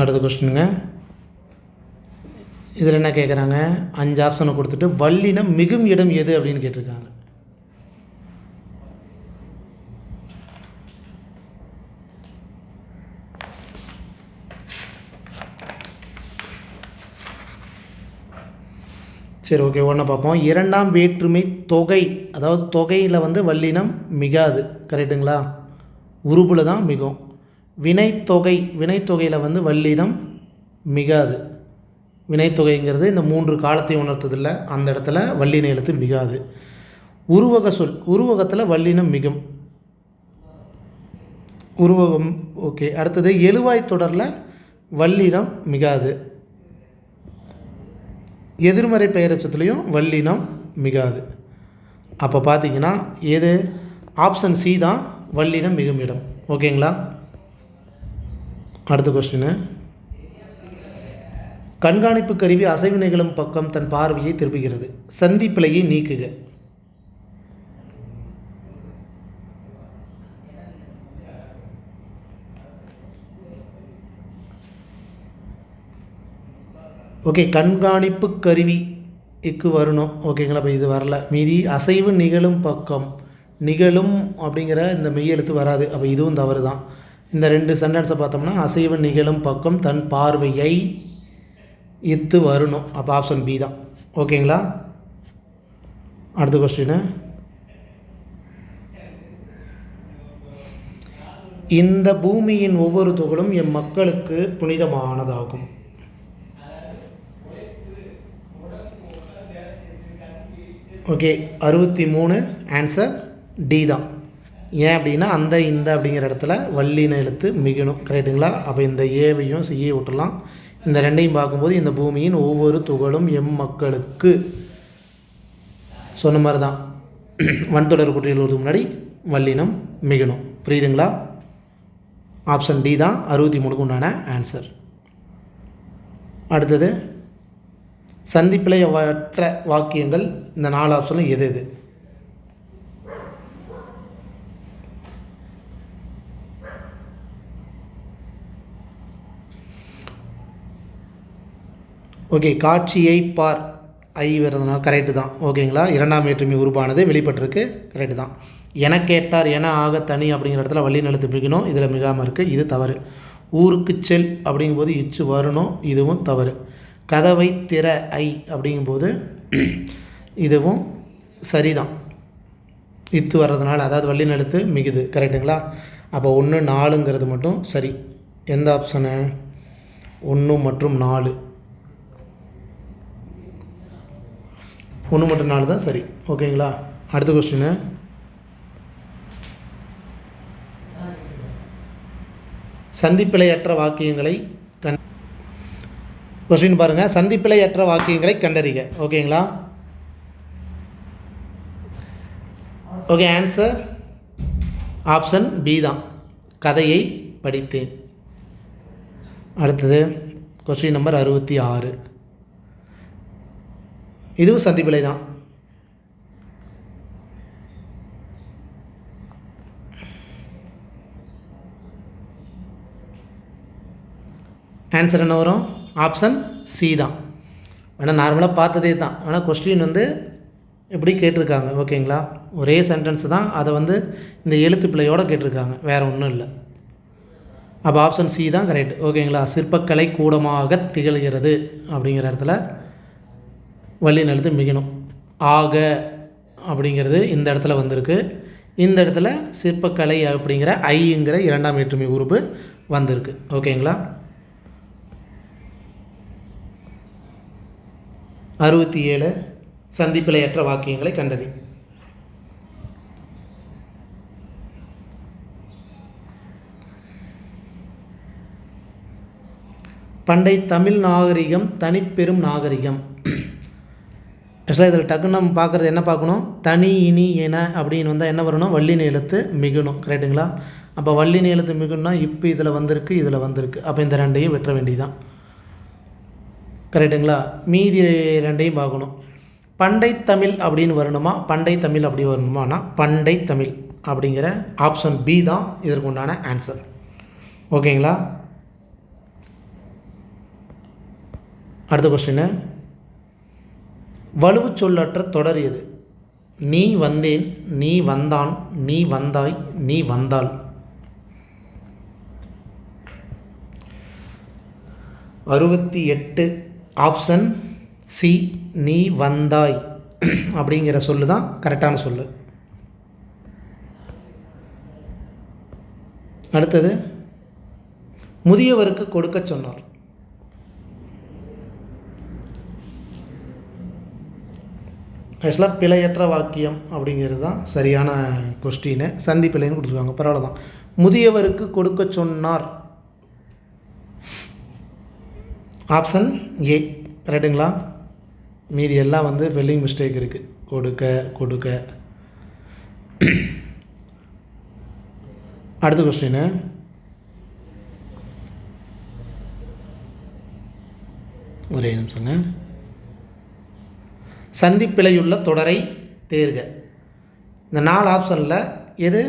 அடுத்த கொஸ்டினுங்க. இதில் என்ன கேட்குறாங்க? 5 ஆப்ஷனை கொடுத்துட்டு வல்லினம் மிகும் இடம் எது அப்படின்னு கேட்டிருக்காங்க. சரி, ஓகே, ஒன்று பார்ப்போம். இரண்டாம் வேற்றுமை தொகை, அதாவது தொகையில் வந்து வல்லினம் மிகாது. கரெக்டுங்களா? உருபில் தான் மிகும். வினைத்தொகை, வினைத்தொகையில் வந்து வல்லினம் மிகாது. வினைத்தொகைங்கிறது இந்த 3 காலத்தை உணர்த்ததில்ல, அந்த இடத்துல வல்லின எழுத்து மிகாது. உருவக சொல், உருவகத்தில் வல்லினம் மிகும். உருவகம் ஓகே. அடுத்தது எழுவாய் தொடரில் வல்லினம் மிகாது. எதிர்மறை பெயரச்சத்துலேயும் வல்லினம் மிகாது. அப்போ பார்த்தீங்கன்னா எது? ஆப்ஷன் சி தான் வல்லினம் மிகும் இடம். ஓகேங்களா? அடுத்த கொஸ்டின். கண்காணிப்பு கருவி அசைவு நிகழும் பக்கம் தன் பார்வையை திருப்புகிறது. சந்தி பிழையை நீக்குக. ஓகே, கண்காணிப்பு கருவிக்கு வரணும். ஓகேங்களா? இப்போ இது வரல. மீதி அசைவு நிகழும் பக்கம், நிகழும் அப்படிங்கிற இந்த மெய் எழுத்து வராது. அப்போ இதுவும் தவறு தான். இந்த 2 சென்டென்ஸை பார்த்தோம்னா அசைவு நிகழும் பக்கம் தன் பார்வையை இத்து வரணும். அப்போ ஆப்ஷன் பி தான். ஓகேங்களா? அடுத்த கொஸ்டின். இந்த பூமியின் ஒவ்வொரு துகளும் எம் மக்களுக்கு புனிதமானதாகும். ஓகே, 63 ஆன்சர் டி தான். ஏன் அப்படின்னா அந்த இந்த அப்படிங்கிற இடத்துல வல்லின எழுத்து மிகணும். கரெக்டுங்களா? அப்போ இந்த ஏவையும் சிஏ விட்டுலாம். இந்த ரெண்டையும் பார்க்கும்போது இந்த பூமியின் ஒவ்வொரு துகளும் எம் மக்களுக்கு சொன்ன மாதிரி தான் வன்தொடர் குற்றி எழுதுறதுக்கு முன்னாடி வல்லினம் மிகணும். புரியுதுங்களா? ஆப்ஷன் டி தான் 63க்கு உண்டான ஆன்சர். அடுத்தது சந்திப்பிழையற்ற வாக்கியங்கள் இந்த 4 ஆப்ஷனில் எது எது? ஓகே, காட்சியை பார், ஐ வருதுனா கரெக்டு தான். ஓகேங்களா? இரண்டாம் வேற்றுமை உருவானது வெளிப்பட்டிருக்கு. கரெக்டு தான். என கேட்டார், என ஆக தனி அப்படிங்கிற இடத்துல வல்லின எழுத்து மிகணும். இதில் மிகாமல் இருக்குது. இது தவறு. ஊருக்கு செல் அப்படிங்கும்போது இச்சு வரணும். இதுவும் தவறு. கதவை திற ஐ அப்படிங்கும்போது இதுவும் சரிதான். இத்து வர்றதுனால, அதாவது வல்லின எழுத்து மிகுது. கரெக்டுங்களா? அப்போ 1 4ங்கிறது மட்டும் சரி. எந்த ஆப்ஷனு? 1 மற்றும் 4. 1 மற்றும் 4 தான் சரி. ஓகேங்களா? அடுத்த கொஸ்டின். சந்திப்பிழையற்ற வாக்கியங்களை கொஸ்டின் பாருங்கள். சந்திப்பிழையற்ற வாக்கியங்களை கண்டறிக. ஓகேங்களா? ஓகே, ஆன்சர் ஆப்ஷன் பி தான். கதையை படித்தேன். அடுத்தது கொஸ்டின் நம்பர் 66. இதுவும் சந்திப்பிழை தான். ஆன்சர் என்ன வரும்? ஆப்ஷன் சி தான். வேணால் நார்மலாக பார்த்ததே தான். ஆனால் கொஸ்டின் வந்து இப்படி கேட்டிருக்காங்க. ஓகேங்களா? ஒரே சென்டென்ஸ் தான், அதை வந்து இந்த எழுத்து பிழையோடு கேட்டிருக்காங்க, வேறு ஒன்றும் இல்லை. அப்போ ஆப்ஷன் சி தான் கரெக்ட். ஓகேங்களா? சிற்பக்கலை கூடமாக திகழ்கிறது அப்படிங்கிற இடத்துல வல்லின எழுத்து மிகணும். ஆக அப்படிங்கிறது இந்த இடத்துல வந்திருக்கு. இந்த இடத்துல சிற்பக்கலை அப்படிங்கிற ஐங்கிற இரண்டாம் வேற்றுமை உருபு வந்திருக்கு. ஓகேங்களா? 67 சந்திப்பிழையற்ற வாக்கியங்களை கண்டறி. பண்டை தமிழ் நாகரிகம் தனிப்பெரும் நாகரிகம். ஆக்சுவலாக இதில் டக்குன்னு நம்ம பார்க்குறது என்ன பார்க்கணும், தனி இனி என அப்படின்னு வந்தால் என்ன வரணும், வல்லின எழுத்து மிகணும். கரெக்டுங்களா? அப்போ வல்லின எழுத்து மிகுன்னா இப்போ இதில் வந்திருக்கு, இதில் வந்திருக்கு. அப்போ இந்த ரெண்டையும் வெட்ட வேண்டியதுதான். கரெக்டுங்களா? மீதி ரெண்டையும் பார்க்கணும். பண்டை தமிழ் அப்படின்னு வரணுமா, பண்டை தமிழ் அப்படி வரணுமானா பண்டை தமிழ் அப்படிங்கிற ஆப்ஷன் பி தான் இதற்கு உண்டான ஆன்சர். ஓகேங்களா? அடுத்த கொஸ்டின், வலுவு சொல்லற்ற தொடர் எது? நீ வந்தேன், நீ வந்தான், நீ வந்தாய், நீ வந்தாள். 68 ஆப்ஷன் சி நீ வந்தாய் அப்படிங்கிற சொல்லு தான் கரெக்டான சொல்லு. அடுத்தது, முதியவருக்கு கொடுக்க சொன்னார். ஆக்சுவலாக பிழையற்ற வாக்கியம் அப்படிங்கிறது தான் சரியான கொஸ்டின். சந்தி பிழைன்னு கொடுத்துருக்காங்க, பரவாயில்ல தான். முதியவருக்கு கொடுக்க சொன்னார் ஆப்ஷன் ஏ கரெக்டுங்களா? மீதி எல்லாம் வந்து ஸ்பெல்லிங் மிஸ்டேக் இருக்குது. கொடுக்க கொடுக்க. அடுத்த கொஸ்டின், ஒரே நிமிஷங்க. சந்திப்பிழையுள்ள தொடரை தேர்க. இந்த 4 ஆப்ஷனில் எது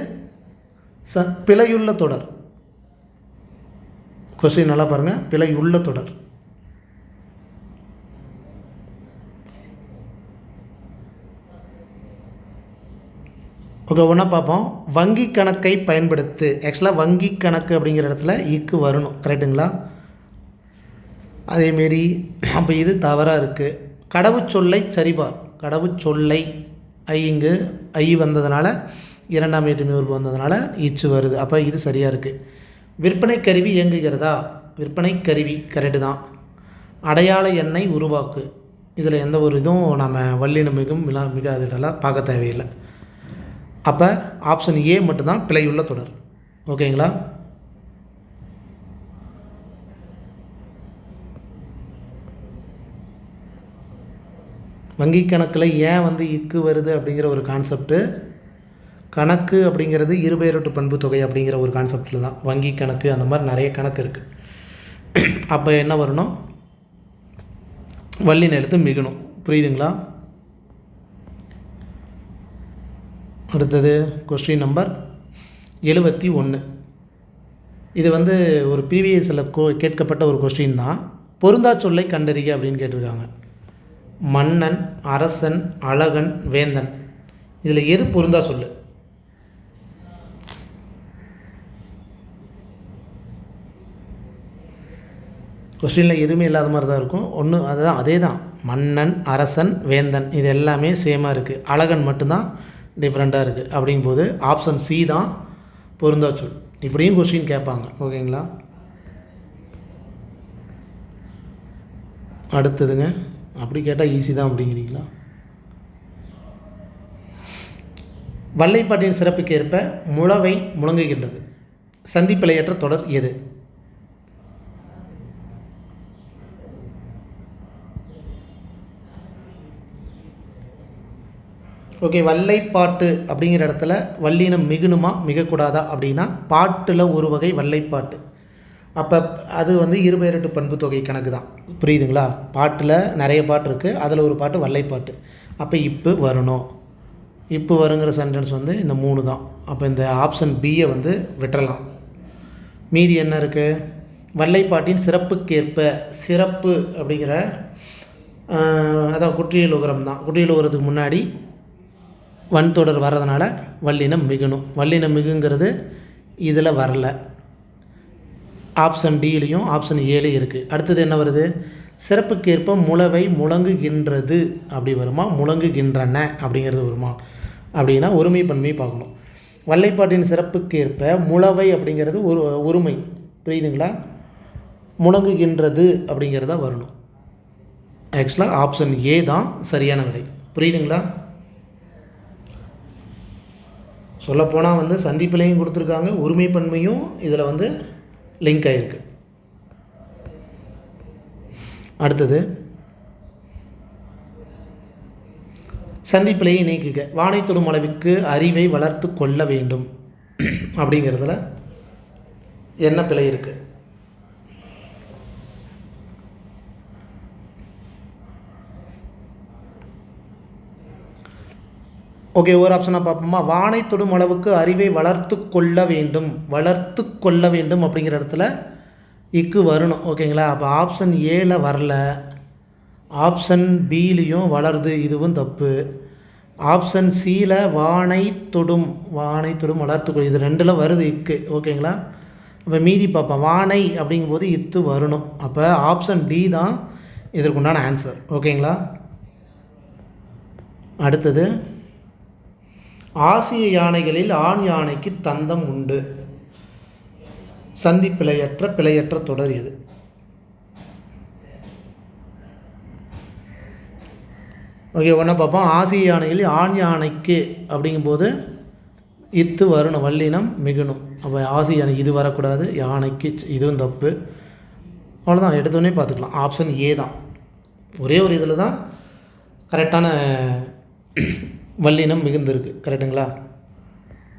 பிழையுள்ள தொடர்? கொஸ்டின் நல்லா பாருங்கள். பிழையுள்ள தொடர் ஓகே, ஒன்றா பார்ப்போம். வங்கி கணக்கை பயன்படுத்து. ஆக்சுவலாக வங்கி கணக்கு அப்படிங்கிற இடத்துல இக்கு வரணும். கரெக்டுங்களா? அதேமாரி அப்போ இது தவறாக இருக்குது. கடவுச்சொல்லை சரிபார். கடவுச்சொல்லை இங்கு ஐ வந்ததுனால இரண்டாம் வேற்றுமை உருவு வந்ததுனால இச்சு வருது. அப்போ இது சரியாக இருக்குது. விற்பனை கருவி இயங்குகிறதா? விற்பனை கருவி கரெக்டு தான். அடையாள எண்ணை உருவாக்கு. இதில் எந்த ஒரு இதுவும் நம்ம வல்லினம் மிக அதிலெல்லாம் பார்க்க தேவையில்லை. அப்போ ஆப்ஷன் ஏ மட்டும்தான் பிழையுள்ள தொடர். ஓகேங்களா? வங்கி கணக்கில் ஏன் வந்து இக்கு வருது அப்படிங்கிற ஒரு கான்செப்ட்டு, கணக்கு அப்படிங்கிறது இருபெயரொட்டு பண்பு தொகை அப்படிங்கிற ஒரு கான்செப்டில் தான். வங்கி கணக்கு அந்த மாதிரி நிறைய கணக்கு இருக்குது. அப்போ என்ன வரணும், வல்லின எழுத்து மிகணும். புரியுதுங்களா? அடுத்தது கொஸ்டின் நம்பர் 71. இது வந்து ஒரு பிவிஎஸ்சில் கேட்கப்பட்ட ஒரு கொஸ்டின் தான். பொருந்தா சொல்லை கண்டறிக அப்படின்னு கேட்டிருக்காங்க. மன்னன், அரசன், அழகன், வேந்தன், இதில் எது பொருந்தா சொல்லு? கொஸ்டினில் எதுவுமே இல்லாத மாதிரி தான் இருக்கும். ஒன்று அதுதான், அதே தான். மன்னன், அரசன், வேந்தன் இது எல்லாமே சேமாக இருக்குது. அழகன் மட்டும்தான் டிஃப்ரெண்ட்டாக இருக்குது. அப்படிங்கும்போது ஆப்ஷன் சி தான் பொருந்தா சொல். இப்படியும் கொஸ்டின் கேட்பாங்க. ஓகேங்களா? அடுத்ததுங்க, அப்படி கேட்டால் ஈஸி தான் அப்படிங்கிறீங்களா? வல்லைப்பாட்டின் சிறப்புக்கு ஏற்ப முழவை முழங்குகின்றது. சந்திப்பிழையற்ற தொடர் எது? ஓகே, வல்லைப்பாட்டு அப்படிங்கிற இடத்துல வல்லினம் மிகுணுமா மிகக்கூடாதா அப்படின்னா பாட்டில் ஒரு வகை வல்லைப்பாட்டு. அப்போ அது வந்து இருபெயரட்டு பண்பு தொகை கணக்கு தான். புரியுதுங்களா? பாட்டில் நிறைய பாட்டு இருக்குது, அதில் ஒரு பாட்டு வல்லைப்பாட்டு. அப்போ இப்போ வரணும். இப்போ வருங்கிற சென்டென்ஸ் வந்து இந்த 3 தான். அப்போ இந்த ஆப்ஷன் பியை வந்து விட்டுறலாம். மீதி என்ன இருக்குது? வல்லைப்பாட்டின் சிறப்புக்கேற்ப. சிறப்பு அப்படிங்கிற அதான் குற்றியல் உகரம் தான். குற்றியல் உகரத்துக்கு முன்னாடி வன்தொடர் வர்றதுனால வல்லினம் மிகணும். வல்லினம் மிகுங்கிறது இதில் வரல. ஆப்ஷன் டிலையும் ஆப்ஷன் ஏலையும் இருக்குது. அடுத்தது என்ன வருது? சிறப்புக்கேற்ப முழவை முழங்குகின்றது அப்படி வருமா, முழங்குகின்றன அப்படிங்கிறது வருமா அப்படின்னா ஒருமை பன்மையை பார்க்கணும். வல்லைப்பாட்டின் சிறப்புக்கு ஏற்ப முளவை அப்படிங்கிறது ஒரு ஒருமை, புரியுதுங்களா? முழங்குகின்றது அப்படிங்கிறதா வரணும். ஆக்சுவலாக ஆப்ஷன் ஏ தான் சரியான விடை. புரியுதுங்களா? சொல்லப்போனால் வந்து சந்திப்பிலையும் கொடுத்துருக்காங்க, ஒருமை பன்மையும் இதில் வந்து லிங்க் ஆகிருக்கு. அடுத்தது சந்திப்பிலையை நீக்குக. வானை தொடும் அளவிற்கு அறிவை வளர்த்து கொள்ள வேண்டும் அப்படிங்கிறதுல என்ன பிழை இருக்குது? ஓகே, ஒரு ஆப்ஷனாக பார்ப்போமா? வானை தொடும் அளவுக்கு அறிவை வளர்த்து கொள்ள வேண்டும், வளர்த்து கொள்ள வேண்டும் அப்படிங்கிற இடத்துல இக்கு வரணும். ஓகேங்களா? அப்போ ஆப்ஷன் ஏல வரல, ஆப்ஷன் பிலையும் வளருது, இதுவும் தப்பு. ஆப்ஷன் சியில் வானை தொடும் வளர்த்துக்கொள், இது ரெண்டில் வருது இக்கு. ஓகேங்களா? அப்போ மீதி பார்ப்போம். வானை அப்படிங்கும்போது இத்து வரணும். அப்போ ஆப்ஷன் டி தான் இதற்குண்டான ஆன்சர். ஓகேங்களா? அடுத்தது ஆசிய யானைகளில் ஆண் யானைக்கு தந்தம் உண்டு. சந்தி பிழையற்ற தொடர் எது? ஓகே, ஒன்றா பார்ப்போம். ஆசிய யானைகளில் ஆண் யானைக்கு அப்படிங்கும்போது இத்து வரணும், வல்லினம் மிகணும். அப்போ ஆசிய யானை இது வரக்கூடாது, யானைக்கு இதுவும் தப்பு. அவ்வளோதான், எடுத்தோடனே பார்த்துக்கலாம். ஆப்ஷன் ஏ தான், ஒரே ஒரு இதில் தான் கரெக்டான வல்லினம் மிகுந்திருக்கு. கரெக்டுங்களா?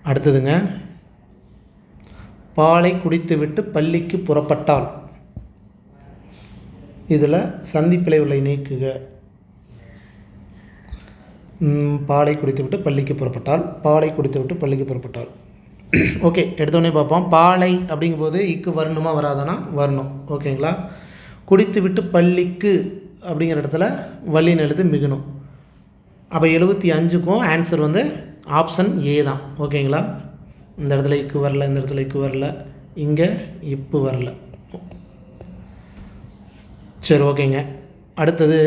அடுத்ததுங்க, பாலை குடித்துவிட்டு பள்ளிக்கு புறப்பட்டால், இதில் சந்திப்பிழை உள்ள நீக்குக. பாலை குடித்துவிட்டு பள்ளிக்கு புறப்பட்டால். ஓகே, எடுத்தோடனே பார்ப்போம். பாலை அப்படிங்கும்போது இக்கு வரணுமா வராதானா? வரணும். ஓகேங்களா? குடித்துவிட்டு பள்ளிக்கு அப்படிங்கிற இடத்துல வல்லின எழுத்து மிகணும். அப்போ 75க்கும் ஆன்சர் வந்து ஆப்ஷன் ஏ தான். ஓகேங்களா? இந்த இடத்துல இக்கு வரல, இந்த இடத்துல இக்கு வரல, இங்கே இப்பு வரல. சரி, ஓகேங்க. அடுத்தது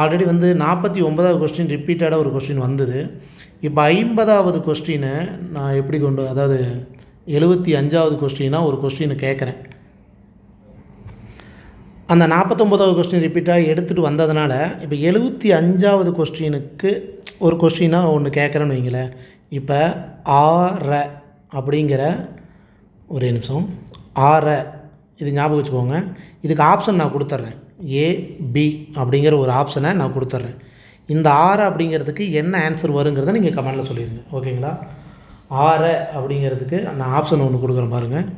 ஆல்ரெடி வந்து 49வது கொஸ்டின் ரிப்பீட்டடாக ஒரு கொஸ்டின் வந்தது. இப்போ 50வது கொஸ்டினை நான் எப்படி அதாவது 75வது கொஸ்டினாக ஒரு கொஸ்டினை கேட்குறேன். அந்த 49வது கொஸ்டின் ரிப்பீட்டாக எடுத்துகிட்டு வந்ததுனால இப்போ 75வது கொஸ்டினுக்கு ஒரு கொஸ்டினாக ஒன்று கேட்குறேன்னு வைங்களேன். இப்போ ஆற அப்படிங்கிற ஒரே நிமிஷம், ஆற இது ஞாபகம் வச்சுக்கோங்க. இதுக்கு ஆப்ஷன் நான் கொடுத்துட்றேன். ஏ பி அப்படிங்கிற ஒரு ஆப்ஷனை நான் கொடுத்துட்றேன். இந்த ஆற அப்படிங்கிறதுக்கு என்ன ஆன்சர் வருங்கிறத நீங்கள் கமெண்டில் சொல்லிடுங்க. ஓகேங்களா? ஆற அப்படிங்கிறதுக்கு நான் ஆப்ஷன் ஒன்று கொடுக்குறேன் பாருங்கள்.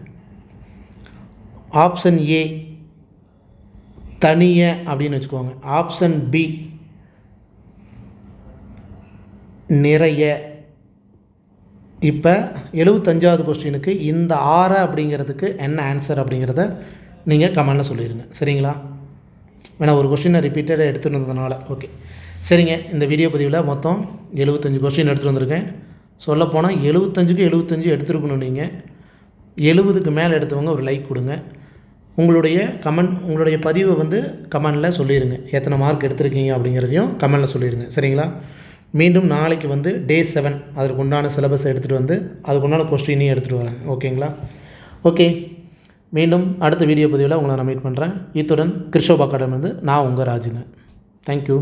ஆப்ஷன் ஏ தனிய அப்படின்னு வச்சுக்கோங்க. ஆப்ஷன் பி நிறைய. இப்போ 75வது கொஸ்டினுக்கு இந்த ஆற அப்படிங்கிறதுக்கு என்ன ஆன்சர் அப்படிங்கிறத நீங்கள் கமெண்டில் சொல்லிடுங்க. சரிங்களா? வேணா ஒரு கொஸ்டினை ரிப்பீட்டடாக எடுத்துகிட்டு வந்ததுனால. ஓகே, சரிங்க. இந்த வீடியோ பதிவில் மொத்தம் 75 கொஸ்டின் எடுத்துகிட்டு வந்திருக்கேன். சொல்லப்போனால் 75க்கு 75 எடுத்துருக்கணும். நீங்கள் 70க்கு மேலே எடுத்தவங்க ஒரு லைக் கொடுங்க. உங்களுடைய பதிவை வந்து கமெண்டில் சொல்லிடுங்க. எத்தனை மார்க் எடுத்திருக்கீங்க அப்படிங்கிறதையும் கமெண்டில் சொல்லிடுங்க. சரிங்களா? மீண்டும் நாளைக்கு வந்து டே 7 அதற்கு உண்டான சிலபஸை எடுத்துகிட்டு வந்து அதுக்குண்டான கொஸ்டினையும் எடுத்துகிட்டு வரேன். ஓகேங்களா? ஓகே, மீண்டும் அடுத்த வீடியோ பதிவில் உங்களை நான் மீட் பண்ணுறேன். இத்துடன் கிருஷோப் அகாடமி வந்து நான் உங்கள் ராஜுங்க. தேங்க்யூ.